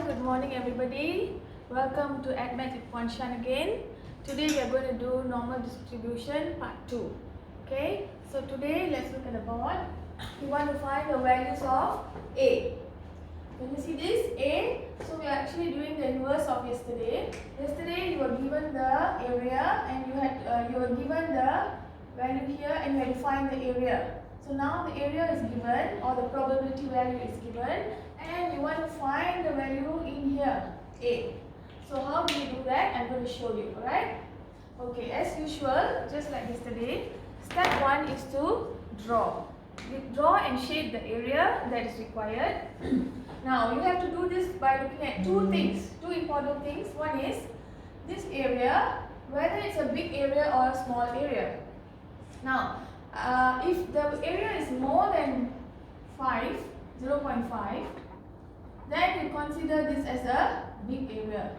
good morning everybody. Welcome to AdMath with Ponchan again. Today we are going to do normal distribution part 2. Okay, so today let's look at the board. We want to find the values of A. Can you see this? A. So we are actually doing the inverse of yesterday. Yesterday you were given the area and you were given the value here and you had to find the area. So now the area is given or the probability value is given and you want to find the value in here, A. So how do we do that? I'm going to show you, alright? Okay, as usual, just like yesterday, step 1 is to draw. You draw and shape the area that is required. Now you have to do this by looking at two things, two important things. One is this area, whether it's a big area or a small area. Now, if the area is more than 0.5, then we consider this as a big area.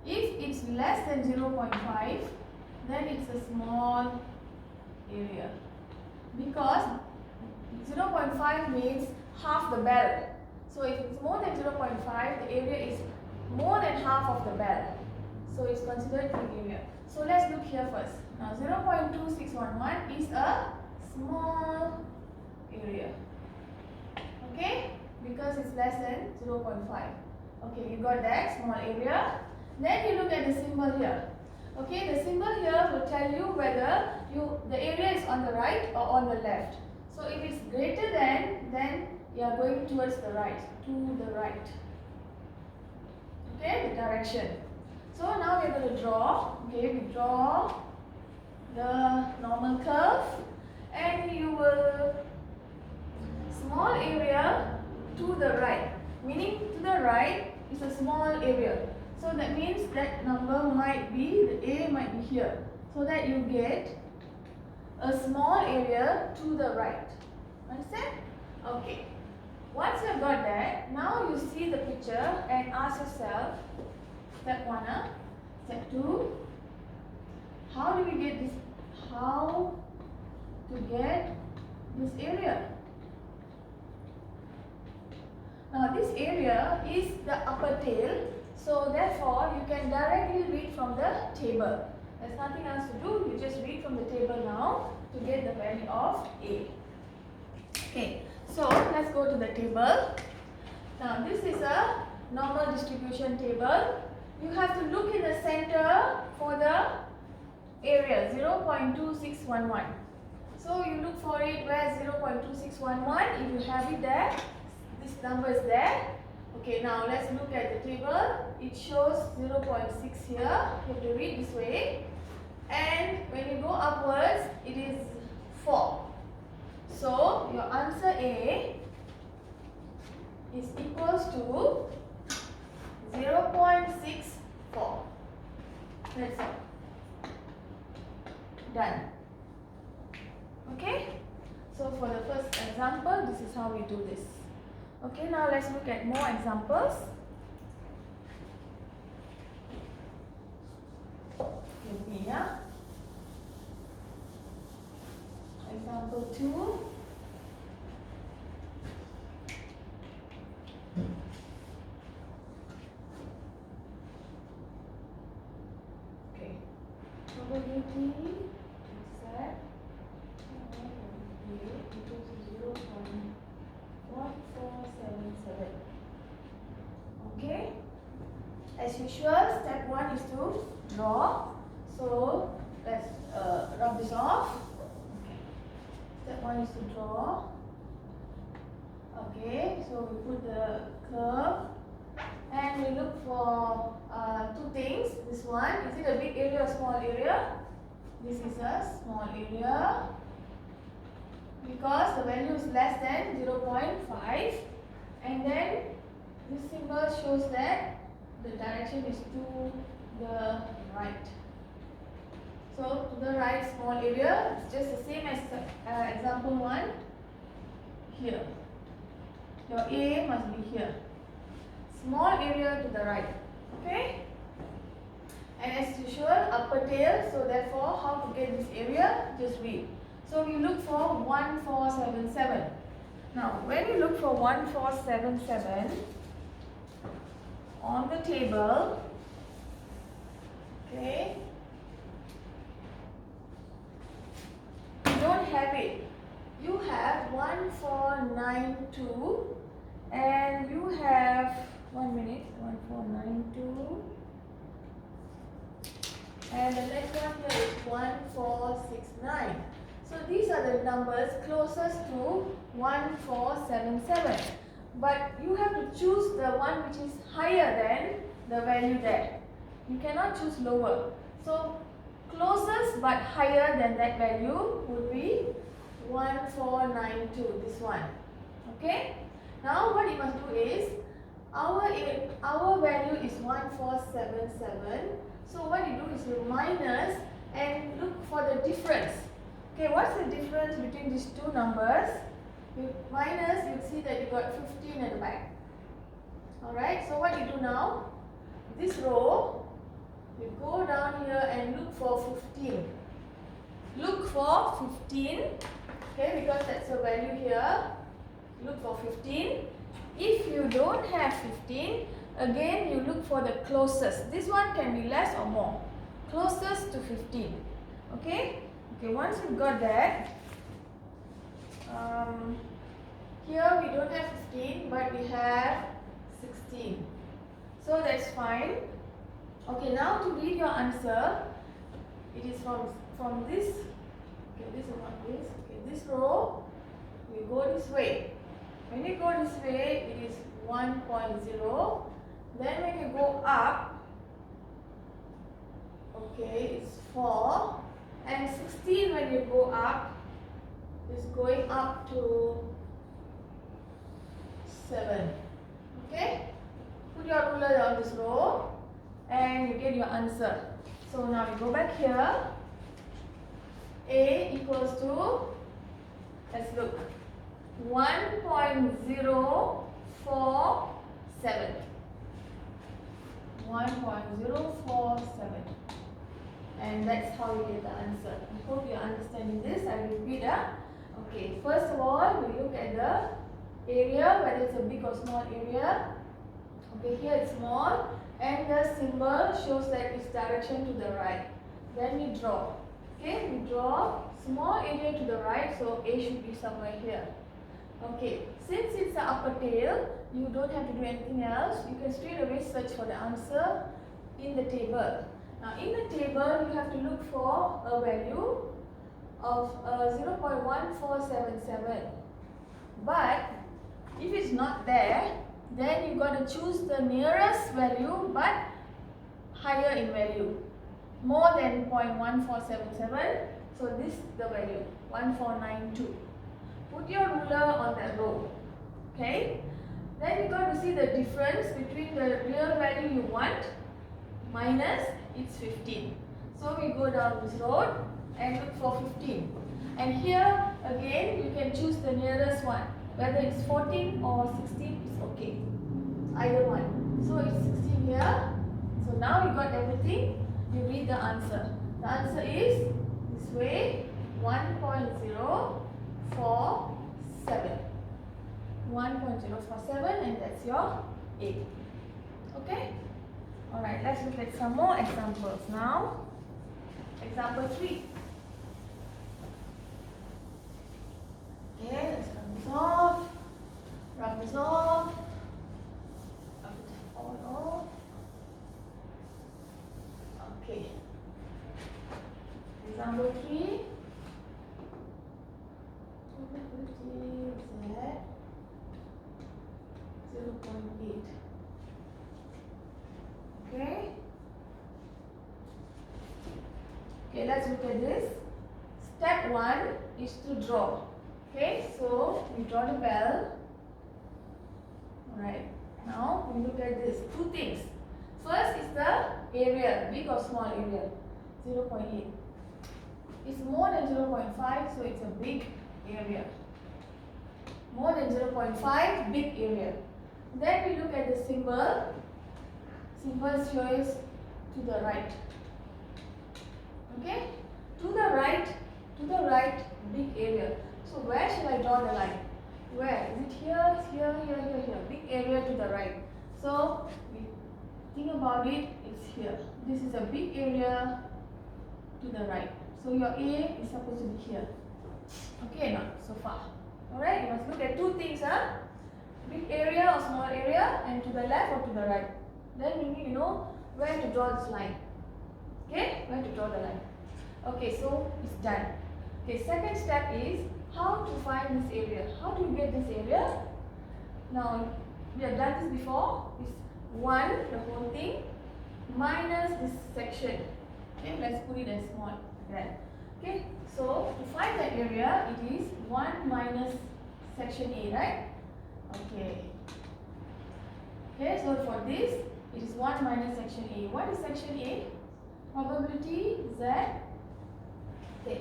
If it's less than 0.5, then it's a small area. Because 0.5 means half the bell. So if it's more than 0.5, the area is more than half of the bell. So it's considered big area. So let's look here first. Now 0.2611 is a small area. Okay? Because it's less than 0.5. Okay, you got that, small area. Then you look at the symbol here. Okay, the symbol here will tell you whether the area is on the right or on the left. So if it's greater than, then you are going towards the right, to the right. Okay, the direction. So now we are going to draw. Okay, we draw the normal curve and you will small area to the right, meaning to the right is a small area. So that means that number might be, the A might be here. So that you get a small area to the right. Understand? Okay. Once you have got that, now you see the picture and ask yourself, step 1, step 2, how do we get this? How to get this area? Now this area is the upper tail, so therefore you can directly read from the table. There's nothing else to do, you just read from the table now to get the value of A. Okay, so let's go to the table. Now this is a normal distribution table. You have to look in the center for the area 0.2611. So you look for it where 0.2611. If you have it there, this number is there. Okay, now let's look at the table. It shows 0.6 here. You have to read this way. And when you go upwards, it is 4. So your answer A is equals to 0.64. That's all. Done. Okay? So for the first example, this is how we do this. Okay, now let's look at more examples. Give me, yeah? Example 2. Okay. Probability set equals to 0.1477. Okay. As usual, step 1 is to draw. So let's rub this off. Step 1 is to draw. Okay, so we put the curve and we look for two things. This one, is it a big area or small area? This is a small area because the value is less than 0.5, and then this symbol shows that the direction is to the right. So to the right, small area, it's just the same as example 1 here. Your A must be here. Small area to the right. Okay? And as usual, upper tail. So therefore, how to get this area? Just read. So we look for 1477. Now, when you look for 1477 on the table, okay, you don't have it. You have 1492 and you have 1 minute, 1492 and the next one here is 1469. So these are the numbers closest to 1477. But you have to choose the one which is higher than the value there. You cannot choose lower. So closest but higher than that value would be 1492, this one. Okay? Now what you must do is, our value is 1477. So what you do is you minus and look for the difference. Okay, what's the difference between these two numbers? You minus, you see that you got 15 at the back. Alright, so what you do now? This row, you go down here and look for 15. Look for 15. Okay, because that's the value here. Look for 15. If you don't have 15, again you look for the closest. This one can be less or more. Closest to 15. Okay? Okay, once you got that, here we don't have 15 but we have 16. So that's fine. Okay, now to read your answer, it is from this. Okay, this is not this. Okay, this row, you go this way. When you go this way, it is 1.0. Then when you go up, okay, it's 4. And 16 when you go up is going up to 7. Okay? Put your ruler on this row and you get your answer. So now you go back here. A equals to, let's look, 1.047. 1.047. And that's how you get the answer. I hope you're understanding this. I repeat. Okay, first of all, we look at the area, whether it's a big or small area. Okay, here it's small and the symbol shows that it's direction to the right. Then we draw. Okay, we draw small area to the right, so A should be somewhere here. Okay, since it's the upper tail, you don't have to do anything else. You can straight away search for the answer in the table. Now in the table, you have to look for a value of 0.1477. But if it's not there, then you got to choose the nearest value but higher in value. More than 0.1477. So this is the value, 1492. Put your ruler on that row. Okay? Then you got to see the difference between the real value you want minus it's 15. So we go down this road and look for 15. And here again you can choose the nearest one. Whether it's 14 or 16 is okay. Either one. So it's 16 here. So now you got everything. You read the answer. The answer is this way, 1.047. 1.047 and that's your A. Okay? Alright, let's look at some more examples now. Example 3. Okay, let's rub this off. Rub this off. Rub it all off. Okay. Example 3. Z 0.8. Okay. Okay, let's look at this. Step 1 is to draw. Okay, so we draw the bell. Alright, now we look at this. Two things. First is the area, big or small area. 0.8. It's more than 0.5, so it's a big area. More than 0.5, big area. Then we look at the symbol. Symbol shows to the right. Okay? To the right, big area. So where shall I draw the line? Where? Is it here, here, here, here, here? Big area to the right. So we think about it, it's here. This is a big area to the right. So your A is supposed to be here. Okay, not so far. Alright, you must look at two things, huh? Big area or small area, and to the left or to the right. Then you need to know where to draw this line. Okay, where to draw the line. Okay, so it's done. Okay, second step is how to find this area. How do you get this area? Now, we have done this before. It's 1, the whole thing, minus this section. Okay, let's put it as small. Right. Okay, so to find the area, it is 1 minus section A, right? Okay. Okay, so for this, it is 1 minus section A. What is section A? Probability Z. Okay.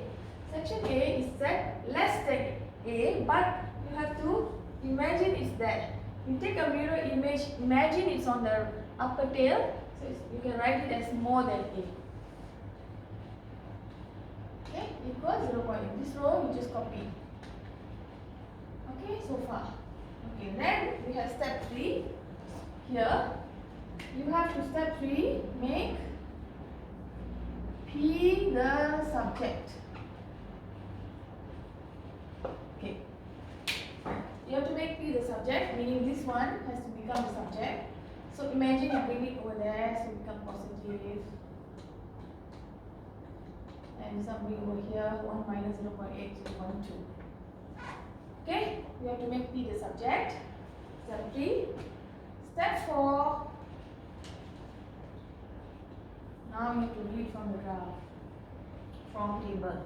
Section A is Z less than A, but you have to imagine it's there. You take a mirror image, imagine it's on the upper tail, so you can write it as more than A. Okay, equals 0.8. This row you just copy. Okay, so far. Okay, then we have step 3. Here, you have to step 3 make P the subject. Okay, you have to make P the subject, meaning this one has to become the subject. So imagine you bring it over there, so it becomes positive. And something over here, 1 minus 0.8 is 0.2. Okay, we have to make P the subject. Step 3. Step 4. Now you have to read from the graph, from table.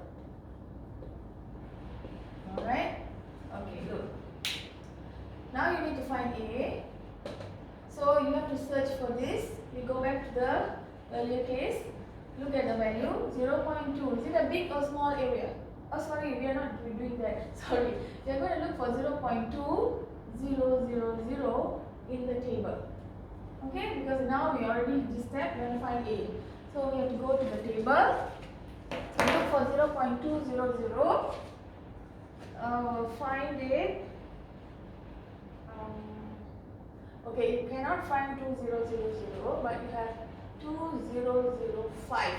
Alright? Okay, look. Now you need to find A. So you have to search for this. We go back to the earlier case. Look at the value, 0.2. Is it a big or small area? Oh, sorry, we are not doing that. Sorry. We are going to look for 0.2000 in the table. Okay, because now we already did this step, we want to find A. So we have to go to the table. So look for 0.200. Find it. Okay, you cannot find 2000, but you have 2005,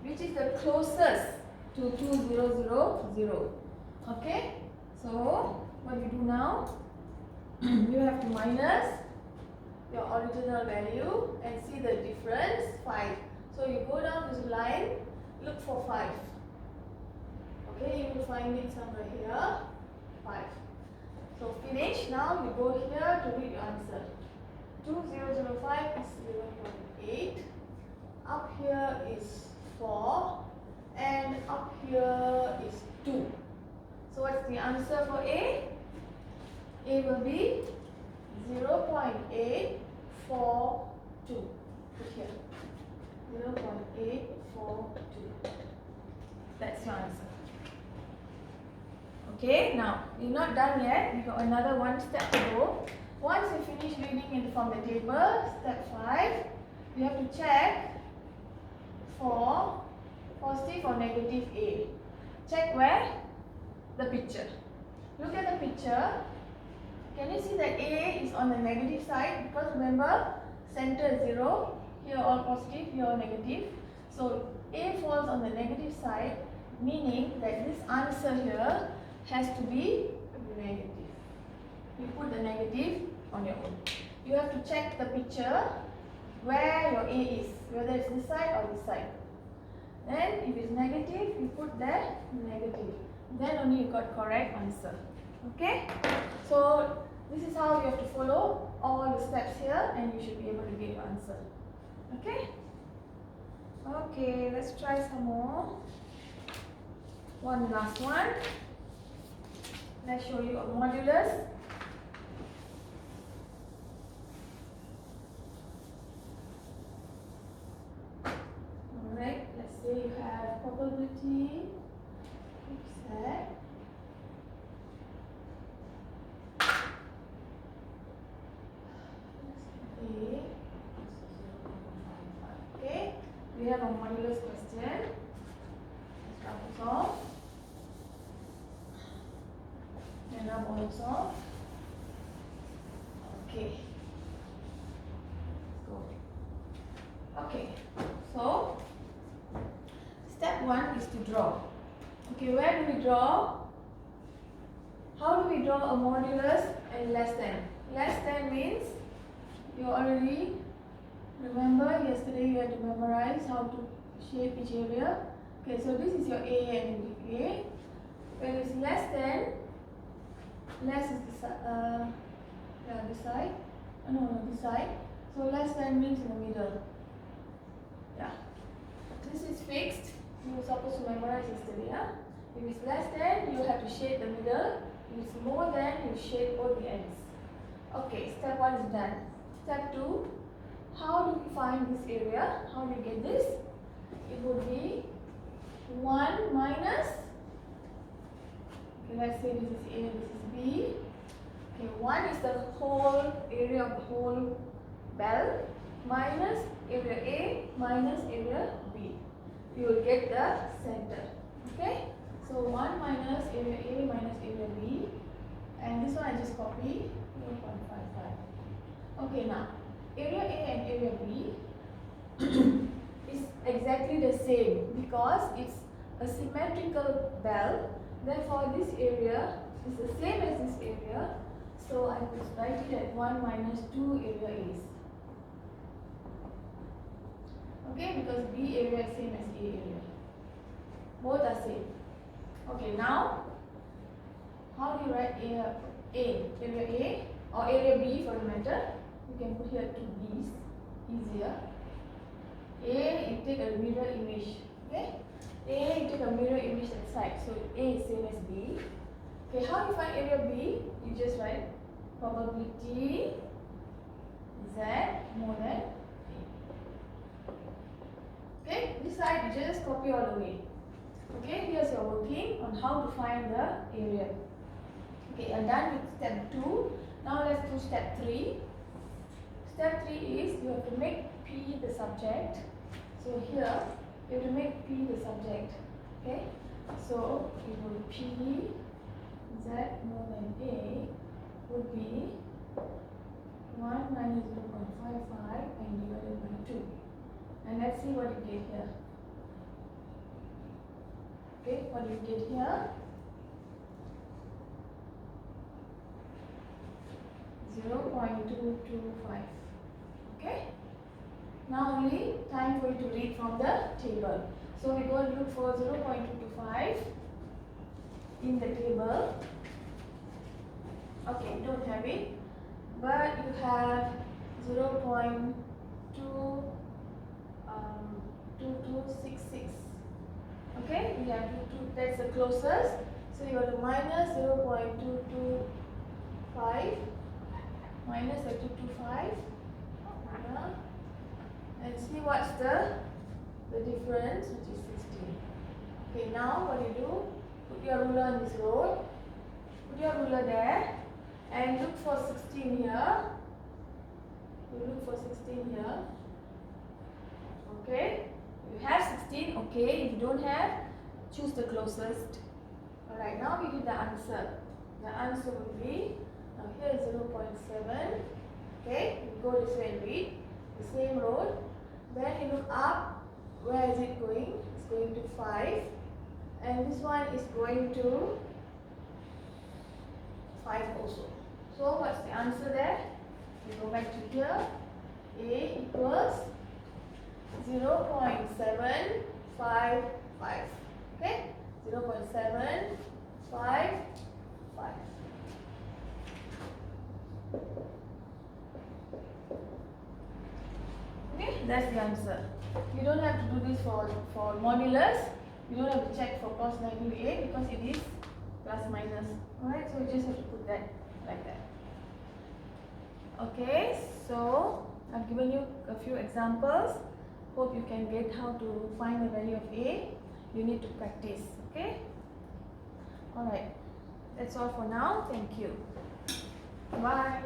which is the closest to 2000. Okay, so what you do now? You have to minus your original value and see the difference, 5. So you go down this line, look for 5. Okay, you will find it somewhere here, 5. So finish. Now you go here to read your answer. 2005 is 0.8. Up here is 4. And up here is 2. So what's the answer for A? A will be 0.842. Put here. 0.842. That's your answer. Okay, now you're not done yet. We got another one step to go. Once you finish reading it from the table, step 5, you have to check for positive or negative A. Check where? The picture. Look at the picture. Can you see that A is on the negative side? Because remember, center is 0. Here all positive, here all negative. So A falls on the negative side, meaning that this answer here has to be negative. You put the negative on your own. You have to check the picture where your A is, whether it's this side or this side. Then if it's negative, you put there negative. Then only you got correct answer. Okay? So this is how you have to follow all the steps here and you should be able to get your answer. Okay? Okay, let's try some more. One last one. Let's show you a modulus. Alright, let's say you have probability Z. Okay, we have a modulus question. Let's start this off. And now rub all this off. Okay. Let's go. Okay. So step 1 is to draw. Okay, where do we draw? How do we draw a modulus and less than? Less than means you already remember yesterday you had to memorize how to shape each area. Okay, so this is your A and A. When it's less than, less is this side. No, this side. So less than means in the middle. Yeah. This is fixed. You were supposed to memorize yesterday. Yeah? If it's less than, you have to shade the middle. If it's more than, you shade both the ends. Okay, step 1 is done. Step 2, how do we find this area? How do you get this? It would be 1 minus, okay, let's say this is A, this is B. Okay, 1 is the whole area of the whole bell minus area A minus area B. You will get the center. Okay, so 1 minus area A minus area B, and this one I just copy 0.55. Okay, now area A and area B is exactly the same because it's a symmetrical bell. Therefore, this area is the same as this area. So I will write it at 1 minus 2 area A's. Okay, because B area is same as A area. Both are same. Okay, now how do you write area A or area B for the matter? You can put here 2 B's, easier. A, you take a mirror image. Okay, A, you take a mirror image that side. So A is same as B. Okay, how do you find area B? You just write probability Z more than A. Okay, this side you just copy all the way. Okay, here's your working on how to find the area. Okay, I'm done with step 2. Now let's do step 3. Step 3 is you have to make P the subject. So here you have to make P the subject. Okay, so it will P Z more than A would be 1 minus 0.55 and divided by 2. And let's see what you get here. Okay, what do you get here? 0.225. Okay. Now only time for you to read from the table. So we go and look for 0.225 in the table. Okay, you don't have it, but you have 0.2266. Okay, we have 2, that's the closest. So you have to minus 0.225 minus the 225 and see what's the difference, which is 16. Okay, now what you do, put your ruler on this road, put your ruler there and look for 16 here. You look for 16 here. Okay, you have 16. Okay, if you don't have, choose the closest. Alright, now we get the answer. The answer will be, now here is 0.7. Okay, you go this way and read the same road. Then you look up, where is it going? It's going to 5. And this one is going to 5 also. So what's the answer there? We go back to here. A equals 0.755. Okay? 0.755. Okay, that's the answer. You don't have to do this for modulus. You don't have to check for cos negative A because it is plus minus. Alright, so you just have to put that like that. Okay, so I've given you a few examples. Hope you can get how to find the value of A. You need to practice. Okay? Alright, that's all for now. Thank you. Bye.